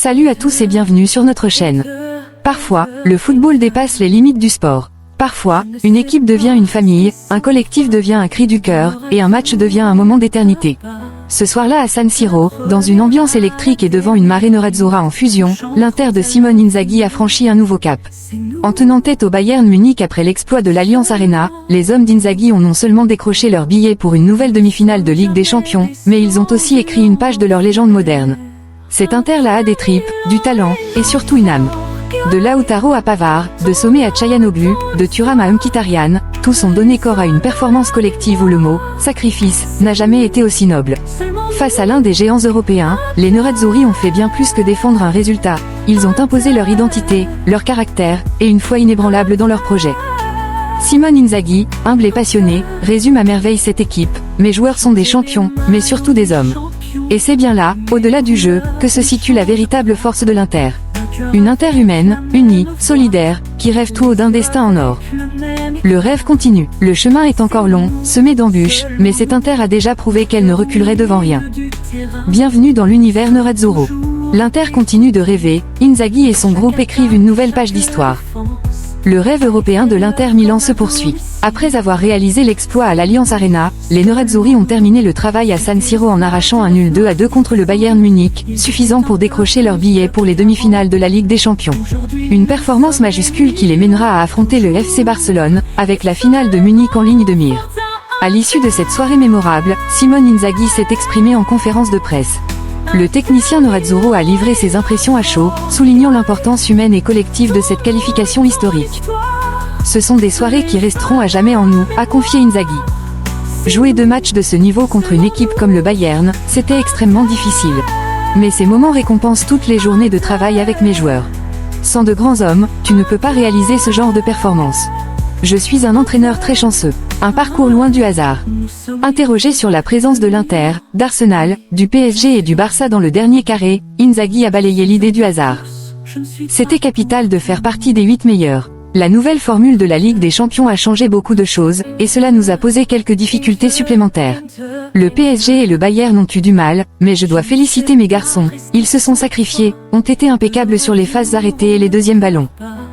Salut à tous et bienvenue sur notre chaîne. Parfois, le football dépasse les limites du sport. Parfois, une équipe devient une famille, un collectif devient un cri du cœur, et un match devient un moment d'éternité. Ce soir-là à San Siro, dans une ambiance électrique et devant une marée nerazzurra en fusion, l'Inter de Simone Inzaghi a franchi un nouveau cap. En tenant tête au Bayern Munich après l'exploit de l'Allianz Arena, les hommes d'Inzaghi ont non seulement décroché leur billet pour une nouvelle demi-finale de Ligue des Champions, mais ils ont aussi écrit une page de leur légende moderne. Cet Inter-là a des tripes, du talent, et surtout une âme. De Lautaro à Pavard, de Sommet à Çalhanoğlu, de Thuram à Mkhitaryan, tous ont donné corps à une performance collective où le mot « sacrifice » n'a jamais été aussi noble. Face à l'un des géants européens, les Nerazzurri ont fait bien plus que défendre un résultat. Ils ont imposé leur identité, leur caractère, et une foi inébranlable dans leur projet. Simone Inzaghi, humble et passionné, résume à merveille cette équipe. Mes joueurs sont des champions, mais surtout des hommes. Et c'est bien là, au-delà du jeu, que se situe la véritable force de l'Inter. Une Inter humaine, unie, solidaire, qui rêve tout haut d'un destin en or. Le rêve continue, le chemin est encore long, semé d'embûches, mais cette Inter a déjà prouvé qu'elle ne reculerait devant rien. Bienvenue dans l'univers Nerazzurro. L'Inter continue de rêver, Inzaghi et son groupe écrivent une nouvelle page d'histoire. Le rêve européen de l'Inter Milan se poursuit. Après avoir réalisé l'exploit à l'Allianz Arena, les Nerazzurri ont terminé le travail à San Siro en arrachant un nul 2-2 contre le Bayern Munich, suffisant pour décrocher leur billet pour les demi-finales de la Ligue des Champions. Une performance majuscule qui les mènera à affronter le FC Barcelone, avec la finale de Munich en ligne de mire. À l'issue de cette soirée mémorable, Simone Inzaghi s'est exprimé en conférence de presse. Le technicien Nerazzurro a livré ses impressions à chaud, soulignant l'importance humaine et collective de cette qualification historique. Ce sont des soirées qui resteront à jamais en nous, a confié Inzaghi. Jouer 2 matchs de ce niveau contre une équipe comme le Bayern, c'était extrêmement difficile. Mais ces moments récompensent toutes les journées de travail avec mes joueurs. Sans de grands hommes, tu ne peux pas réaliser ce genre de performance. Je suis un entraîneur très chanceux. Un parcours loin du hasard. Interrogé sur la présence de l'Inter, d'Arsenal, du PSG et du Barça dans le dernier carré, Inzaghi a balayé l'idée du hasard. C'était capital de faire partie des 8 meilleurs. La nouvelle formule de la Ligue des Champions a changé beaucoup de choses, et cela nous a posé quelques difficultés supplémentaires. Le PSG et le Bayern ont eu du mal, mais je dois féliciter mes garçons. Ils se sont sacrifiés, ont été impeccables sur les phases arrêtées et les deuxièmes ballons.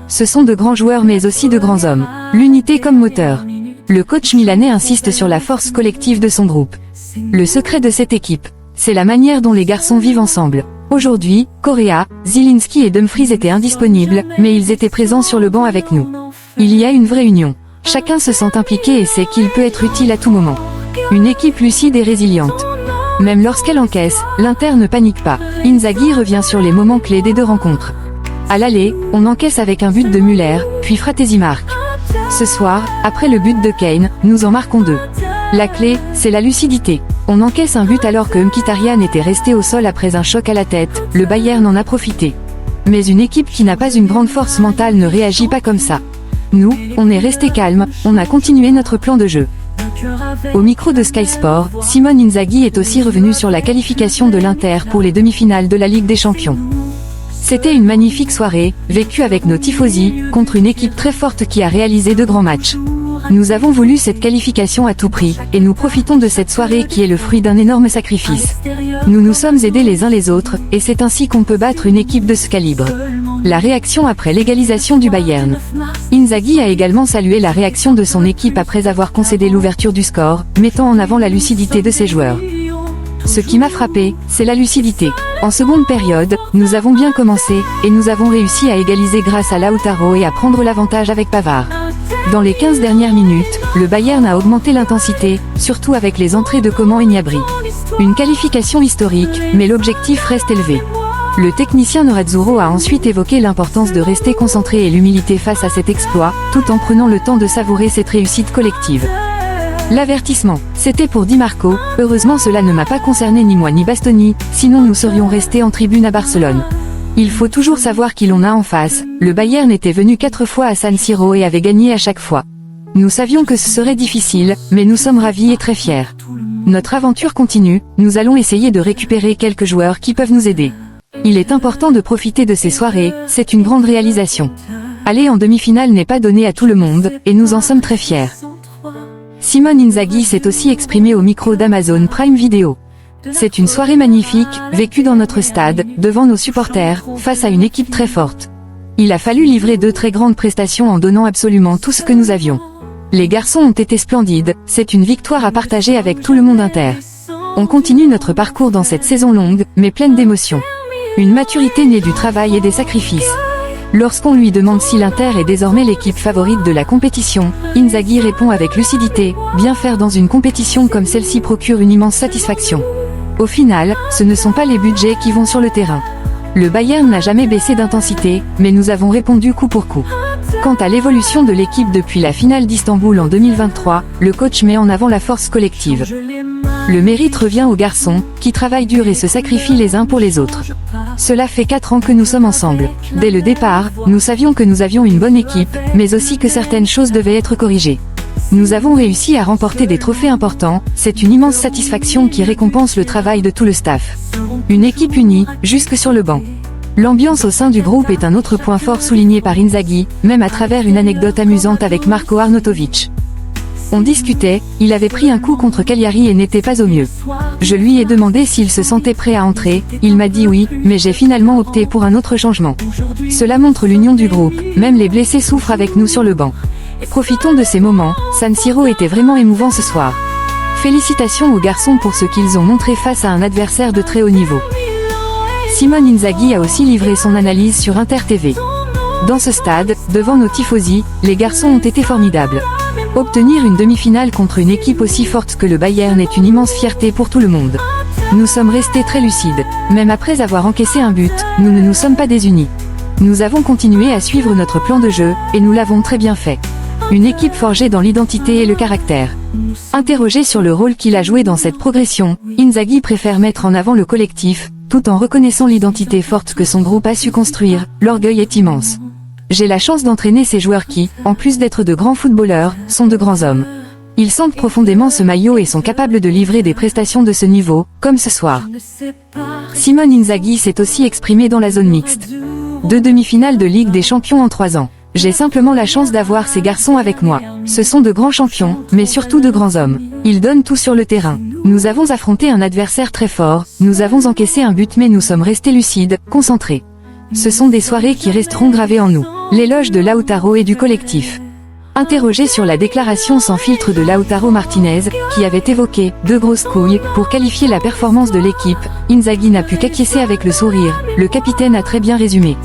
Ce sont de grands joueurs mais aussi de grands hommes. L'unité comme moteur. Le coach milanais insiste sur la force collective de son groupe. Le secret de cette équipe, c'est la manière dont les garçons vivent ensemble. Aujourd'hui, Correa, Zielinski et Dumfries étaient indisponibles, mais ils étaient présents sur le banc avec nous. Il y a une vraie union. Chacun se sent impliqué et sait qu'il peut être utile à tout moment. Une équipe lucide et résiliente. Même lorsqu'elle encaisse, l'Inter ne panique pas. Inzaghi revient sur les moments clés des 2 rencontres. À l'aller, on encaisse avec un but de Müller, puis Fratesi marque. Ce soir, après le but de Kane, nous en marquons 2. La clé, c'est la lucidité. On encaisse un but alors que Mkhitaryan était resté au sol après un choc à la tête, le Bayern en a profité. Mais une équipe qui n'a pas une grande force mentale ne réagit pas comme ça. Nous, on est resté calme, on a continué notre plan de jeu. Au micro de Sky Sport, Simone Inzaghi est aussi revenu sur la qualification de l'Inter pour les demi-finales de la Ligue des Champions. C'était une magnifique soirée, vécue avec nos tifosi, contre une équipe très forte qui a réalisé de grands matchs. Nous avons voulu cette qualification à tout prix, et nous profitons de cette soirée qui est le fruit d'un énorme sacrifice. Nous nous sommes aidés les uns les autres, et c'est ainsi qu'on peut battre une équipe de ce calibre. La réaction après l'égalisation du Bayern. Inzaghi a également salué la réaction de son équipe après avoir concédé l'ouverture du score, mettant en avant la lucidité de ses joueurs. Ce qui m'a frappé, c'est la lucidité. En seconde période, nous avons bien commencé, et nous avons réussi à égaliser grâce à Lautaro et à prendre l'avantage avec Pavard. Dans les 15 dernières minutes, le Bayern a augmenté l'intensité, surtout avec les entrées de Coman et Gnabry. Une qualification historique, mais l'objectif reste élevé. Le technicien Nerazzurro a ensuite évoqué l'importance de rester concentré et l'humilité face à cet exploit, tout en prenant le temps de savourer cette réussite collective. L'avertissement, c'était pour Di Marco, heureusement cela ne m'a pas concerné ni moi ni Bastoni, sinon nous serions restés en tribune à Barcelone. Il faut toujours savoir qui l'on a en face, le Bayern était venu 4 fois à San Siro et avait gagné à chaque fois. Nous savions que ce serait difficile, mais nous sommes ravis et très fiers. Notre aventure continue, nous allons essayer de récupérer quelques joueurs qui peuvent nous aider. Il est important de profiter de ces soirées, c'est une grande réalisation. Aller en demi-finale n'est pas donné à tout le monde, et nous en sommes très fiers. Simone Inzaghi s'est aussi exprimé au micro d'Amazon Prime Video. C'est une soirée magnifique, vécue dans notre stade, devant nos supporters, face à une équipe très forte. Il a fallu livrer 2 très grandes prestations en donnant absolument tout ce que nous avions. Les garçons ont été splendides, c'est une victoire à partager avec tout le monde inter. On continue notre parcours dans cette saison longue, mais pleine d'émotions. Une maturité née du travail et des sacrifices. Lorsqu'on lui demande si l'Inter est désormais l'équipe favorite de la compétition, Inzaghi répond avec lucidité, bien faire dans une compétition comme celle-ci procure une immense satisfaction. Au final, ce ne sont pas les budgets qui vont sur le terrain. Le Bayern n'a jamais baissé d'intensité, mais nous avons répondu coup pour coup. Quant à l'évolution de l'équipe depuis la finale d'Istanbul en 2023, le coach met en avant la force collective. Le mérite revient aux garçons, qui travaillent dur et se sacrifient les uns pour les autres. Cela fait 4 ans que nous sommes ensemble. Dès le départ, nous savions que nous avions une bonne équipe, mais aussi que certaines choses devaient être corrigées. Nous avons réussi à remporter des trophées importants, c'est une immense satisfaction qui récompense le travail de tout le staff. Une équipe unie, jusque sur le banc. L'ambiance au sein du groupe est un autre point fort souligné par Inzaghi, même à travers une anecdote amusante avec Marko Arnautovic. On discutait, il avait pris un coup contre Cagliari et n'était pas au mieux. Je lui ai demandé s'il se sentait prêt à entrer, il m'a dit oui, mais j'ai finalement opté pour un autre changement. Cela montre l'union du groupe, même les blessés souffrent avec nous sur le banc. Profitons de ces moments, San Siro était vraiment émouvant ce soir. Félicitations aux garçons pour ce qu'ils ont montré face à un adversaire de très haut niveau. Simone Inzaghi a aussi livré son analyse sur Inter TV. Dans ce stade, devant nos tifosi, les garçons ont été formidables. Obtenir une demi-finale contre une équipe aussi forte que le Bayern est une immense fierté pour tout le monde. Nous sommes restés très lucides. Même après avoir encaissé un but, nous ne nous sommes pas désunis. Nous avons continué à suivre notre plan de jeu, et nous l'avons très bien fait. Une équipe forgée dans l'identité et le caractère. Interrogé sur le rôle qu'il a joué dans cette progression, Inzaghi préfère mettre en avant le collectif, tout en reconnaissant l'identité forte que son groupe a su construire. L'orgueil est immense. J'ai la chance d'entraîner ces joueurs qui, en plus d'être de grands footballeurs, sont de grands hommes. Ils sentent profondément ce maillot et sont capables de livrer des prestations de ce niveau, comme ce soir. Simone Inzaghi s'est aussi exprimé dans la zone mixte. 2 demi-finales de Ligue des Champions en 3 ans. J'ai simplement la chance d'avoir ces garçons avec moi. Ce sont de grands champions, mais surtout de grands hommes. Ils donnent tout sur le terrain. Nous avons affronté un adversaire très fort, nous avons encaissé un but mais nous sommes restés lucides, concentrés. Ce sont des soirées qui resteront gravées en nous. L'éloge de Lautaro et du collectif. Interrogé sur la déclaration sans filtre de Lautaro Martinez, qui avait évoqué « 2 grosses couilles » pour qualifier la performance de l'équipe, Inzaghi n'a pu qu'acquiescer avec le sourire. Le capitaine a très bien résumé.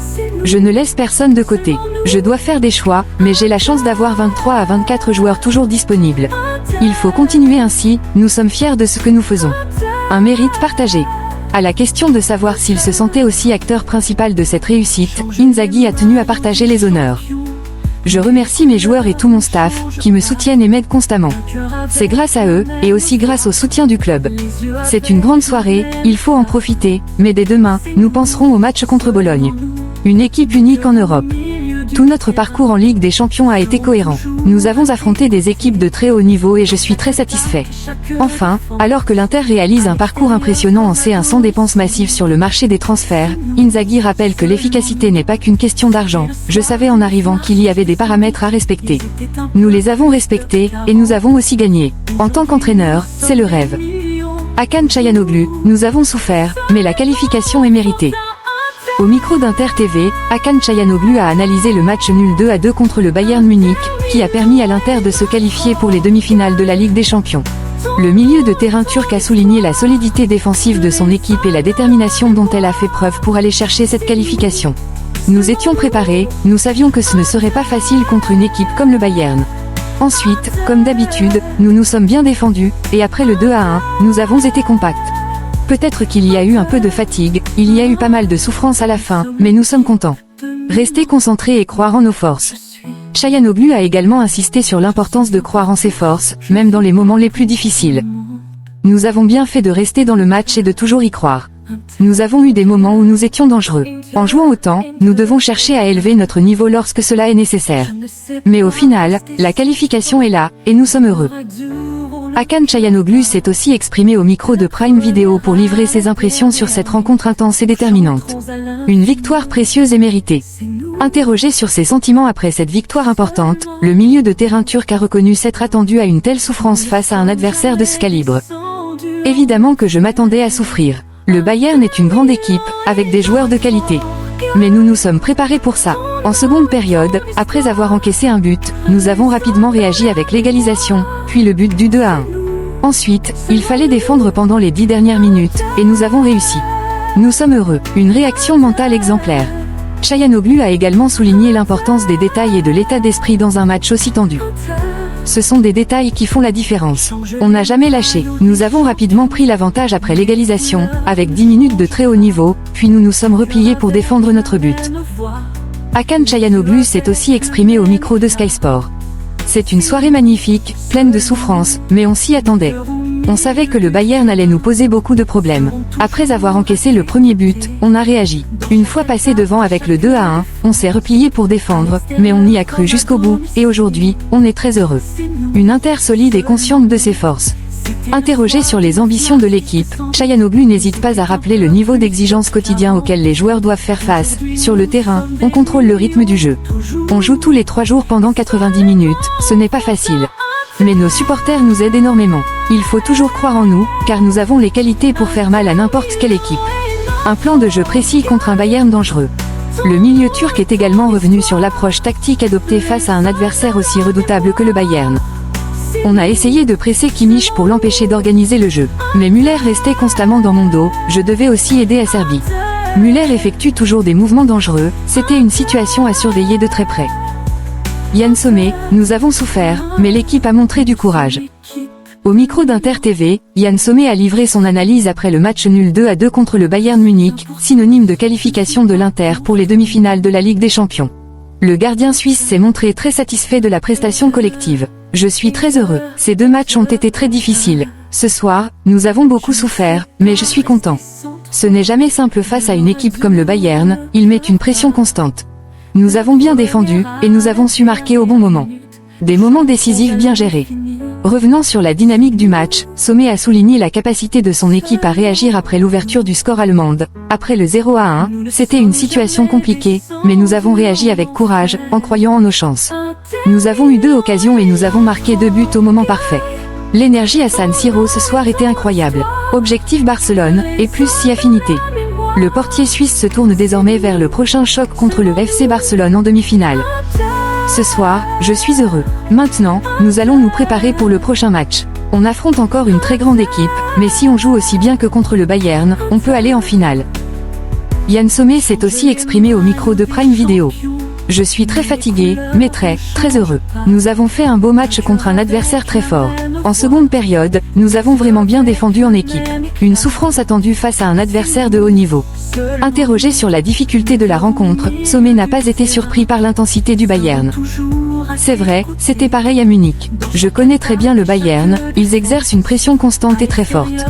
Je ne laisse personne de côté. Je dois faire des choix, mais j'ai la chance d'avoir 23 à 24 joueurs toujours disponibles. Il faut continuer ainsi, nous sommes fiers de ce que nous faisons. Un mérite partagé. À la question de savoir s'il se sentait aussi acteur principal de cette réussite, Inzaghi a tenu à partager les honneurs. Je remercie mes joueurs et tout mon staff, qui me soutiennent et m'aident constamment. C'est grâce à eux, et aussi grâce au soutien du club. C'est une grande soirée, il faut en profiter, mais dès demain, nous penserons au match contre Bologne. Une équipe unique en Europe. Tout notre parcours en Ligue des Champions a été cohérent. Nous avons affronté des équipes de très haut niveau et je suis très satisfait. Enfin, alors que l'Inter réalise un parcours impressionnant en C1 sans dépenses massives sur le marché des transferts, Inzaghi rappelle que l'efficacité n'est pas qu'une question d'argent. Je savais en arrivant qu'il y avait des paramètres à respecter. Nous les avons respectés, et nous avons aussi gagné. En tant qu'entraîneur, c'est le rêve. Hakan Çalhanoğlu, nous avons souffert, mais la qualification est méritée. Au micro d'Inter TV, Hakan Çalhanoğlu a analysé le match nul 2-2 contre le Bayern Munich, qui a permis à l'Inter de se qualifier pour les demi-finales de la Ligue des Champions. Le milieu de terrain turc a souligné la solidité défensive de son équipe et la détermination dont elle a fait preuve pour aller chercher cette qualification. Nous étions préparés, nous savions que ce ne serait pas facile contre une équipe comme le Bayern. Ensuite, comme d'habitude, nous nous sommes bien défendus, et après le 2-1, nous avons été compacts. Peut-être qu'il y a eu un peu de fatigue, il y a eu pas mal de souffrance à la fin, mais nous sommes contents. Rester concentrés et croire en nos forces. Çalhanoğlu a également insisté sur l'importance de croire en ses forces, même dans les moments les plus difficiles. Nous avons bien fait de rester dans le match et de toujours y croire. Nous avons eu des moments où nous étions dangereux. En jouant autant, nous devons chercher à élever notre niveau lorsque cela est nécessaire. Mais au final, la qualification est là, et nous sommes heureux. Hakan Çalhanoğlu s'est aussi exprimé au micro de Prime Video pour livrer ses impressions sur cette rencontre intense et déterminante. Une victoire précieuse et méritée. Interrogé sur ses sentiments après cette victoire importante, le milieu de terrain turc a reconnu s'être attendu à une telle souffrance face à un adversaire de ce calibre. Évidemment que je m'attendais à souffrir. Le Bayern est une grande équipe, avec des joueurs de qualité. Mais nous nous sommes préparés pour ça. En seconde période, après avoir encaissé un but, nous avons rapidement réagi avec l'égalisation, puis le but du 2-1. Ensuite, il fallait défendre pendant les 10 dernières minutes, et nous avons réussi. Nous sommes heureux. Une réaction mentale exemplaire. Çalhanoğlu a également souligné l'importance des détails et de l'état d'esprit dans un match aussi tendu. Ce sont des détails qui font la différence. On n'a jamais lâché. Nous avons rapidement pris l'avantage après l'égalisation, avec 10 minutes de très haut niveau, puis nous nous sommes repliés pour défendre notre but. Hakan Çalhanoğlu s'est aussi exprimé au micro de Sky Sport. C'est une soirée magnifique, pleine de souffrance, mais on s'y attendait. On savait que le Bayern allait nous poser beaucoup de problèmes. Après avoir encaissé le premier but, on a réagi. Une fois passé devant avec le 2-1, on s'est replié pour défendre, mais on y a cru jusqu'au bout, et aujourd'hui, on est très heureux. Une Inter solide et consciente de ses forces. Interrogé sur les ambitions de l'équipe, Çalhanoğlu n'hésite pas à rappeler le niveau d'exigence quotidien auquel les joueurs doivent faire face. Sur le terrain, on contrôle le rythme du jeu. On joue tous les 3 jours pendant 90 minutes, ce n'est pas facile. Mais nos supporters nous aident énormément. Il faut toujours croire en nous, car nous avons les qualités pour faire mal à n'importe quelle équipe. Un plan de jeu précis contre un Bayern dangereux. Le milieu turc est également revenu sur l'approche tactique adoptée face à un adversaire aussi redoutable que le Bayern. On a essayé de presser Kimmich pour l'empêcher d'organiser le jeu. Mais Müller restait constamment dans mon dos, je devais aussi aider à Serbie. Müller effectue toujours des mouvements dangereux, c'était une situation à surveiller de très près. Yann Sommer, nous avons souffert, mais l'équipe a montré du courage. Au micro d'Inter TV, Yann Sommer a livré son analyse après le match nul 2-2 contre le Bayern Munich, synonyme de qualification de l'Inter pour les demi-finales de la Ligue des Champions. Le gardien suisse s'est montré très satisfait de la prestation collective. Je suis très heureux, ces 2 matchs ont été très difficiles. Ce soir, nous avons beaucoup souffert, mais je suis content. Ce n'est jamais simple face à une équipe comme le Bayern, il met une pression constante. Nous avons bien défendu, et nous avons su marquer au bon moment. Des moments décisifs bien gérés. Revenant sur la dynamique du match, Sommer a souligné la capacité de son équipe à réagir après l'ouverture du score allemande. Après le 0-1, c'était une situation compliquée, mais nous avons réagi avec courage, en croyant en nos chances. Nous avons eu 2 occasions et nous avons marqué 2 buts au moment parfait. L'énergie à San Siro ce soir était incroyable. Objectif Barcelone, et plus si affinité. Le portier suisse se tourne désormais vers le prochain choc contre le FC Barcelone en demi-finale. Ce soir, je suis heureux. Maintenant, nous allons nous préparer pour le prochain match. On affronte encore une très grande équipe, mais si on joue aussi bien que contre le Bayern, on peut aller en finale. Yann Sommer s'est aussi exprimé au micro de Prime Video. Je suis très fatigué, mais très heureux. Nous avons fait un beau match contre un adversaire très fort. En seconde période, nous avons vraiment bien défendu en équipe. Une souffrance attendue face à un adversaire de haut niveau. Interrogé sur la difficulté de la rencontre, Sommer n'a pas été surpris par l'intensité du Bayern. C'est vrai, c'était pareil à Munich. Je connais très bien le Bayern, ils exercent une pression constante et très forte.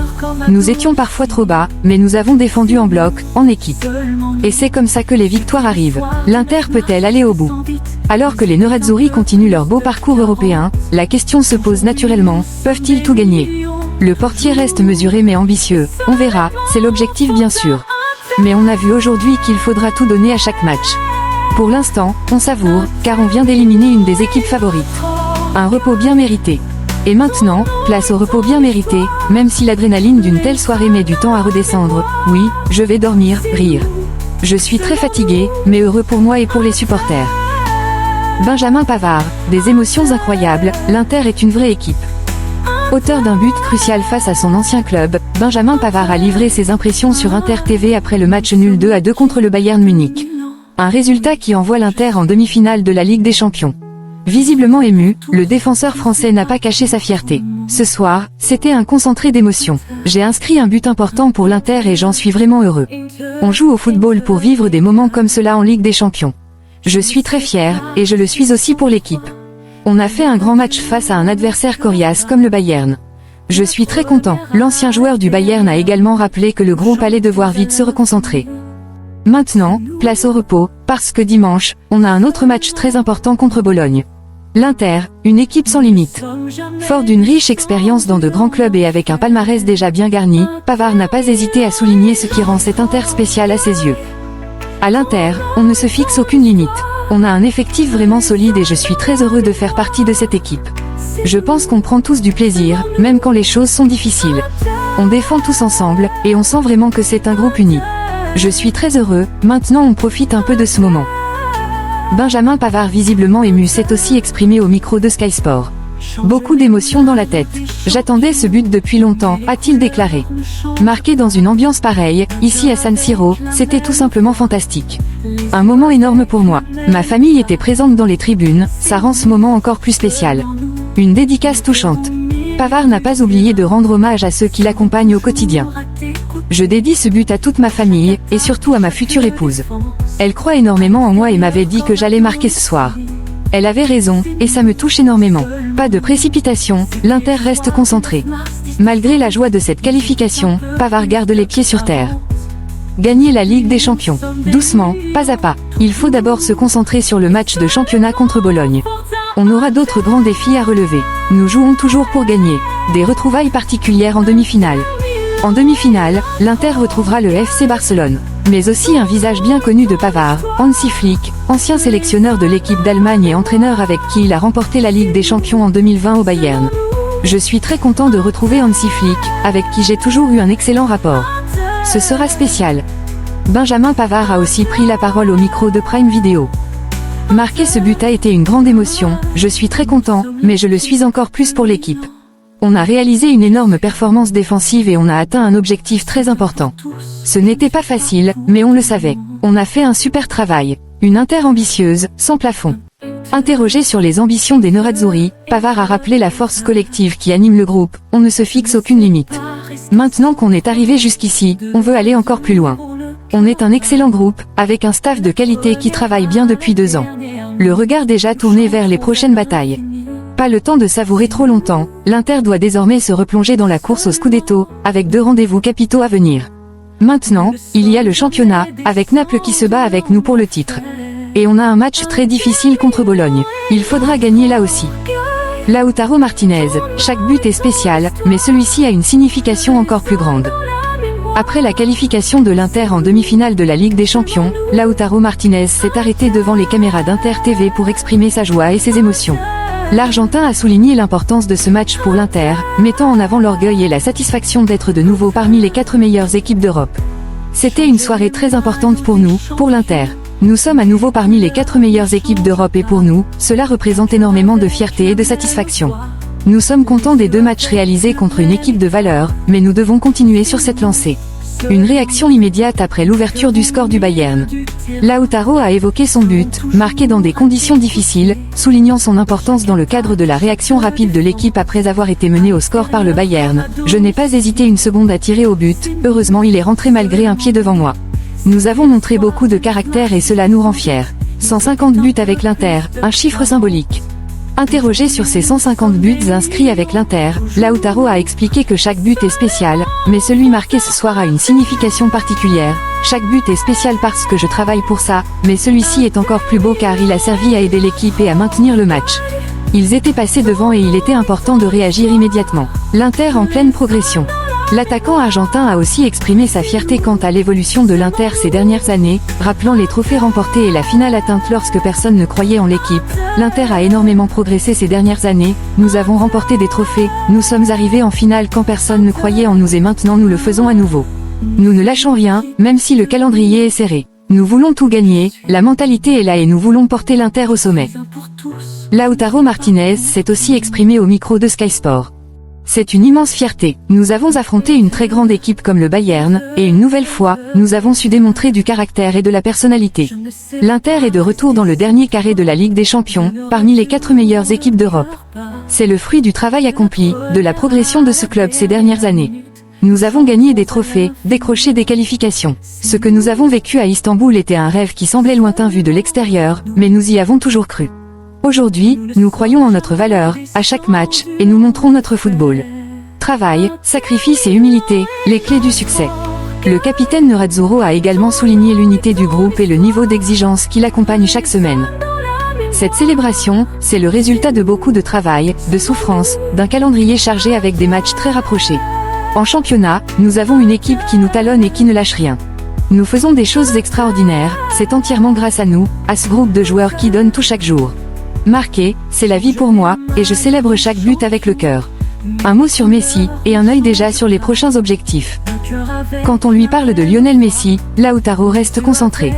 Nous étions parfois trop bas, mais nous avons défendu en bloc, en équipe. Et c'est comme ça que les victoires arrivent. L'Inter peut-elle aller au bout? Alors que les Nerazzurri continuent leur beau parcours européen, la question se pose naturellement, peuvent-ils tout gagner? Le portier reste mesuré mais ambitieux, on verra, c'est l'objectif bien sûr. Mais on a vu aujourd'hui qu'il faudra tout donner à chaque match. Pour l'instant, on savoure, car on vient d'éliminer une des équipes favorites. Un repos bien mérité. Et maintenant, place au repos bien mérité, même si l'adrénaline d'une telle soirée met du temps à redescendre. Oui, je vais dormir, rire. Je suis très fatigué, mais heureux pour moi et pour les supporters. Benjamin Pavard, des émotions incroyables, l'Inter est une vraie équipe. Auteur d'un but crucial face à son ancien club, Benjamin Pavard a livré ses impressions sur Inter TV après le match nul 2-2 contre le Bayern Munich. Un résultat qui envoie l'Inter en demi-finale de la Ligue des Champions. Visiblement ému, le défenseur français n'a pas caché sa fierté. Ce soir, c'était un concentré d'émotions. J'ai inscrit un but important pour l'Inter et j'en suis vraiment heureux. On joue au football pour vivre des moments comme cela en Ligue des Champions. Je suis très fier, et je le suis aussi pour l'équipe. On a fait un grand match face à un adversaire coriace comme le Bayern. Je suis très content. L'ancien joueur du Bayern a également rappelé que le groupe allait devoir vite se reconcentrer. Maintenant, place au repos, parce que dimanche, on a un autre match très important contre Bologne. L'Inter, une équipe sans limite. Fort d'une riche expérience dans de grands clubs et avec un palmarès déjà bien garni, Pavard n'a pas hésité à souligner ce qui rend cet Inter spécial à ses yeux. À l'Inter, on ne se fixe aucune limite. On a un effectif vraiment solide et je suis très heureux de faire partie de cette équipe. Je pense qu'on prend tous du plaisir, même quand les choses sont difficiles. On défend tous ensemble, et on sent vraiment que c'est un groupe uni. Je suis très heureux, maintenant on profite un peu de ce moment. Benjamin Pavard, visiblement ému, s'est aussi exprimé au micro de Sky Sport. Beaucoup d'émotions dans la tête. J'attendais ce but depuis longtemps, a-t-il déclaré. Marqué dans une ambiance pareille, ici à San Siro, c'était tout simplement fantastique. Un moment énorme pour moi. Ma famille était présente dans les tribunes, ça rend ce moment encore plus spécial. Une dédicace touchante. Pavard n'a pas oublié de rendre hommage à ceux qui l'accompagnent au quotidien. Je dédie ce but à toute ma famille, et surtout à ma future épouse. Elle croit énormément en moi et m'avait dit que j'allais marquer ce soir. Elle avait raison, et ça me touche énormément. Pas de précipitation, l'Inter reste concentré. Malgré la joie de cette qualification, Pavard garde les pieds sur terre. Gagner la Ligue des Champions. Doucement, pas à pas. Il faut d'abord se concentrer sur le match de championnat contre Bologne. On aura d'autres grands défis à relever. Nous jouons toujours pour gagner. Des retrouvailles particulières en demi-finale. En demi-finale, l'Inter retrouvera le FC Barcelone. Mais aussi un visage bien connu de Pavard, Hansi Flick, ancien sélectionneur de l'équipe d'Allemagne et entraîneur avec qui il a remporté la Ligue des Champions en 2020 au Bayern. Je suis très content de retrouver Hansi Flick, avec qui j'ai toujours eu un excellent rapport. Ce sera spécial. Benjamin Pavard a aussi pris la parole au micro de Prime Video. Marquer ce but a été une grande émotion, je suis très content, mais je le suis encore plus pour l'équipe. On a réalisé une énorme performance défensive et on a atteint un objectif très important. Ce n'était pas facile, mais on le savait. On a fait un super travail. Une Inter ambitieuse, sans plafond. Interrogé sur les ambitions des Nerazzurri, Pavard a rappelé la force collective qui anime le groupe, on ne se fixe aucune limite. Maintenant qu'on est arrivé jusqu'ici, on veut aller encore plus loin. On est un excellent groupe, avec un staff de qualité qui travaille bien depuis 2 ans. Le regard déjà tourné vers les prochaines batailles. Pas le temps de savourer trop longtemps, l'Inter doit désormais se replonger dans la course au Scudetto, avec 2 rendez-vous capitaux à venir. Maintenant, il y a le championnat, avec Naples qui se bat avec nous pour le titre. Et on a un match très difficile contre Bologne. Il faudra gagner là aussi. Lautaro Martinez, chaque but est spécial, mais celui-ci a une signification encore plus grande. Après la qualification de l'Inter en demi-finale de la Ligue des Champions, Lautaro Martinez s'est arrêté devant les caméras d'Inter TV pour exprimer sa joie et ses émotions. L'Argentin a souligné l'importance de ce match pour l'Inter, mettant en avant l'orgueil et la satisfaction d'être de nouveau parmi les 4 meilleures équipes d'Europe. C'était une soirée très importante pour nous, pour l'Inter. Nous sommes à nouveau parmi les 4 meilleures équipes d'Europe et pour nous, cela représente énormément de fierté et de satisfaction. Nous sommes contents des 2 matchs réalisés contre une équipe de valeur, mais nous devons continuer sur cette lancée. Une réaction immédiate après l'ouverture du score du Bayern. Lautaro a évoqué son but, marqué dans des conditions difficiles, soulignant son importance dans le cadre de la réaction rapide de l'équipe après avoir été mené au score par le Bayern. Je n'ai pas hésité une seconde à tirer au but, heureusement il est rentré malgré un pied devant moi. Nous avons montré beaucoup de caractère et cela nous rend fiers. 150 buts avec l'Inter, un chiffre symbolique. Interrogé sur ses 150 buts inscrits avec l'Inter, Lautaro a expliqué que chaque but est spécial, mais celui marqué ce soir a une signification particulière. Chaque but est spécial parce que je travaille pour ça, mais celui-ci est encore plus beau car il a servi à aider l'équipe et à maintenir le match. Ils étaient passés devant et il était important de réagir immédiatement. L'Inter en pleine progression. L'attaquant argentin a aussi exprimé sa fierté quant à l'évolution de l'Inter ces dernières années, rappelant les trophées remportés et la finale atteinte lorsque personne ne croyait en l'équipe. L'Inter a énormément progressé ces dernières années, nous avons remporté des trophées, nous sommes arrivés en finale quand personne ne croyait en nous et maintenant nous le faisons à nouveau. Nous ne lâchons rien, même si le calendrier est serré. Nous voulons tout gagner, la mentalité est là et nous voulons porter l'Inter au sommet. Lautaro Martinez s'est aussi exprimé au micro de Sky Sport. C'est une immense fierté. Nous avons affronté une très grande équipe comme le Bayern, et une nouvelle fois, nous avons su démontrer du caractère et de la personnalité. L'Inter est de retour dans le dernier carré de la Ligue des Champions, parmi les 4 meilleures équipes d'Europe. C'est le fruit du travail accompli, de la progression de ce club ces dernières années. Nous avons gagné des trophées, décroché des qualifications. Ce que nous avons vécu à Istanbul était un rêve qui semblait lointain vu de l'extérieur, mais nous y avons toujours cru. Aujourd'hui, nous croyons en notre valeur, à chaque match, et nous montrons notre football. Travail, sacrifice et humilité, les clés du succès. Le capitaine Nerazzurro a également souligné l'unité du groupe et le niveau d'exigence qui l'accompagne chaque semaine. Cette célébration, c'est le résultat de beaucoup de travail, de souffrance, d'un calendrier chargé avec des matchs très rapprochés. En championnat, nous avons une équipe qui nous talonne et qui ne lâche rien. Nous faisons des choses extraordinaires, c'est entièrement grâce à nous, à ce groupe de joueurs qui donnent tout chaque jour. Marquer, c'est la vie pour moi, et je célèbre chaque but avec le cœur. Un mot sur Messi, et un œil déjà sur les prochains objectifs. Quand on lui parle de Lionel Messi, Lautaro reste concentré.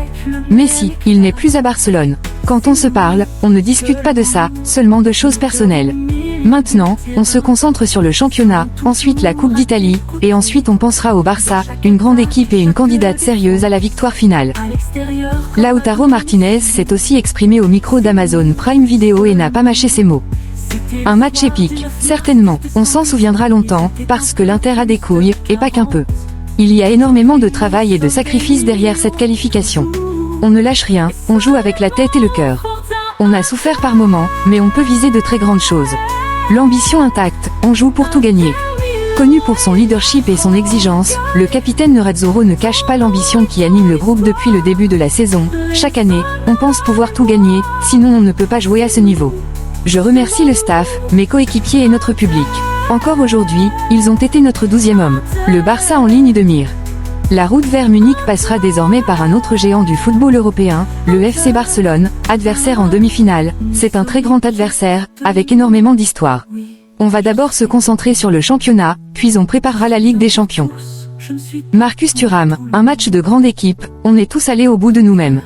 Messi, il n'est plus à Barcelone. Quand on se parle, on ne discute pas de ça, seulement de choses personnelles. Maintenant, on se concentre sur le championnat, ensuite la Coupe d'Italie, et ensuite on pensera au Barça, une grande équipe et une candidate sérieuse à la victoire finale. Lautaro Martinez s'est aussi exprimé au micro d'Amazon Prime Video et n'a pas mâché ses mots. Un match épique, certainement, on s'en souviendra longtemps, parce que l'Inter a des couilles, et pas qu'un peu. Il y a énormément de travail et de sacrifices derrière cette qualification. On ne lâche rien, on joue avec la tête et le cœur. On a souffert par moments, mais on peut viser de très grandes choses. L'ambition intacte, on joue pour tout gagner. Connu pour son leadership et son exigence, le capitaine Nerazzurro ne cache pas l'ambition qui anime le groupe depuis le début de la saison. Chaque année, on pense pouvoir tout gagner, sinon on ne peut pas jouer à ce niveau. Je remercie le staff, mes coéquipiers et notre public. Encore aujourd'hui, ils ont été notre 12e homme. Le Barça en ligne de mire. La route vers Munich passera désormais par un autre géant du football européen, le FC Barcelone, adversaire en demi-finale. C'est un très grand adversaire, avec énormément d'histoire. On va d'abord se concentrer sur le championnat, puis on préparera la Ligue des Champions. Marcus Thuram, un match de grande équipe, on est tous allés au bout de nous-mêmes.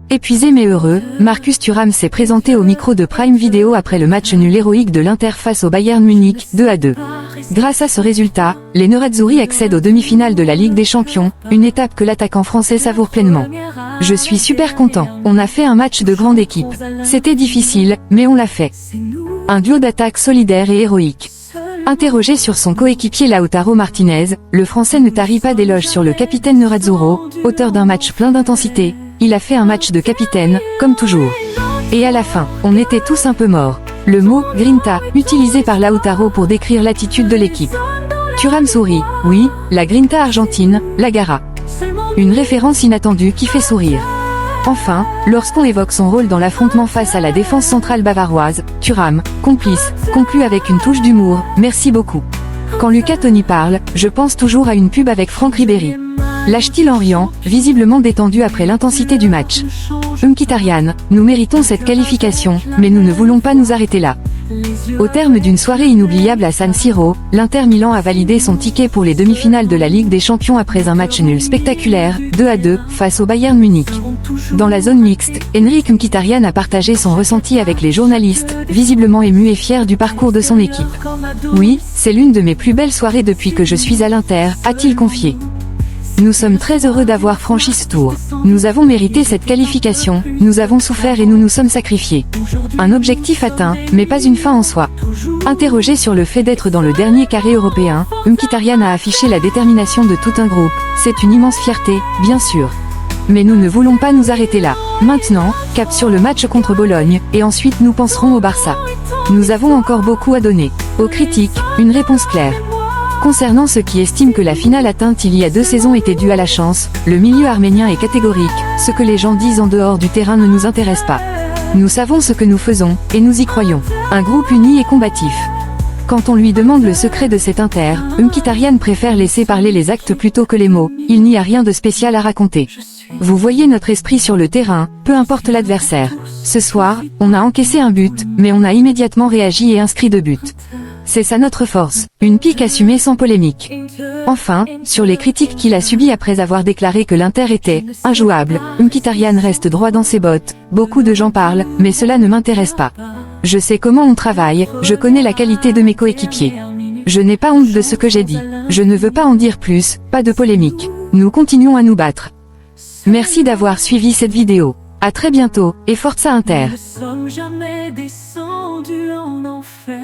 Épuisé mais heureux, Marcus Thuram s'est présenté au micro de Prime Video après le match nul héroïque de l'Inter face au Bayern Munich, 2-2. Grâce à ce résultat, les Nerazzurri accèdent aux demi-finales de la Ligue des Champions, une étape que l'attaquant français savoure pleinement. Je suis super content, on a fait un match de grande équipe. C'était difficile, mais on l'a fait. Un duo d'attaque solidaire et héroïque. Interrogé sur son coéquipier Lautaro Martinez, le français ne tarit pas d'éloges sur le capitaine Nerazzurro, auteur d'un match plein d'intensité. Il a fait un match de capitaine, comme toujours. Et à la fin, on était tous un peu morts. Le mot « grinta » utilisé par Lautaro pour décrire l'attitude de l'équipe. Thuram sourit, oui, la grinta argentine, la Garra. Une référence inattendue qui fait sourire. Enfin, lorsqu'on évoque son rôle dans l'affrontement face à la défense centrale bavaroise, Thuram, complice, conclut avec une touche d'humour, merci beaucoup. Quand Luca Toni parle, je pense toujours à une pub avec Franck Ribéry. Lâche-t-il en riant, visiblement détendu après l'intensité du match. Mkhitaryan, nous méritons cette qualification, mais nous ne voulons pas nous arrêter là. Au terme d'une soirée inoubliable à San Siro, l'Inter Milan a validé son ticket pour les demi-finales de la Ligue des Champions après un match nul spectaculaire, 2-2, face au Bayern Munich. Dans la zone mixte, Henrikh Mkhitaryan a partagé son ressenti avec les journalistes, visiblement ému et fier du parcours de son équipe. Oui, c'est l'une de mes plus belles soirées depuis que je suis à l'Inter, a-t-il confié. Nous sommes très heureux d'avoir franchi ce tour. Nous avons mérité cette qualification, nous avons souffert et nous nous sommes sacrifiés. Un objectif atteint, mais pas une fin en soi. Interrogé sur le fait d'être dans le dernier carré européen, Mkhitaryan a affiché la détermination de tout un groupe. C'est une immense fierté, bien sûr. Mais nous ne voulons pas nous arrêter là. Maintenant, cap sur le match contre Bologne, et ensuite nous penserons au Barça. Nous avons encore beaucoup à donner. Aux critiques, une réponse claire. Concernant ceux qui estiment que la finale atteinte il y a 2 saisons était due à la chance, le milieu arménien est catégorique, ce que les gens disent en dehors du terrain ne nous intéresse pas. Nous savons ce que nous faisons, et nous y croyons. Un groupe uni et combatif. Quand on lui demande le secret de cet Inter, Mkhitaryan préfère laisser parler les actes plutôt que les mots, il n'y a rien de spécial à raconter. Vous voyez notre esprit sur le terrain, peu importe l'adversaire. Ce soir, on a encaissé un but, mais on a immédiatement réagi et inscrit 2 buts. C'est ça notre force, une pique assumée sans polémique. Enfin, sur les critiques qu'il a subies après avoir déclaré que l'Inter était injouable, Mkhitaryan reste droit dans ses bottes. Beaucoup de gens parlent, mais cela ne m'intéresse pas. Je sais comment on travaille, je connais la qualité de mes coéquipiers. Je n'ai pas honte de ce que j'ai dit. Je ne veux pas en dire plus, pas de polémique. Nous continuons à nous battre. Merci d'avoir suivi cette vidéo. À très bientôt, et Forza Inter. Ne sommes jamais descendus en enfer.